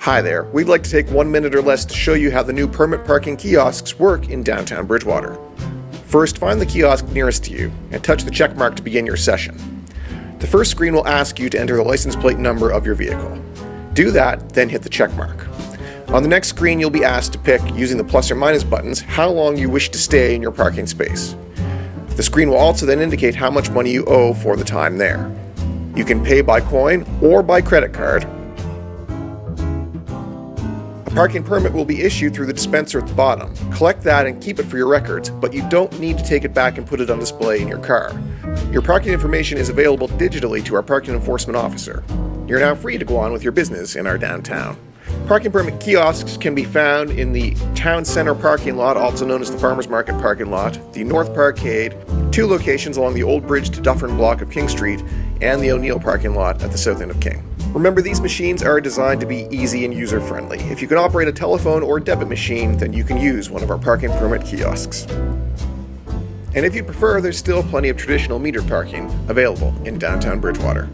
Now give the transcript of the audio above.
Hi there, we'd like to take 1 minute or less to show you how the new permit parking kiosks work in downtown Bridgewater. First, find the kiosk nearest to you and touch the check mark to begin your session. The first screen will ask you to enter the license plate number of your vehicle. Do that, then hit the check mark. On the next screen, you'll be asked to pick, using the plus or minus buttons, how long you wish to stay in your parking space. The screen will also then indicate how much money you owe for the time there. You can pay by coin or by credit card. A parking permit will be issued through the dispenser at the bottom. Collect that and keep it for your records, but you don't need to take it back and put it on display in your car. Your parking information is available digitally to our parking enforcement officer. You're now free to go on with your business in our downtown. Parking permit kiosks can be found in the Town Center parking lot, also known as the Farmers Market parking lot, the North Parkade, 2 locations along the Old Bridge to Dufferin block of King Street, and the O'Neill parking lot at the south end of King. Remember, these machines are designed to be easy and user-friendly. If you can operate a telephone or debit machine, then you can use one of our parking permit kiosks. And if you prefer, there's still plenty of traditional metered parking available in downtown Bridgewater.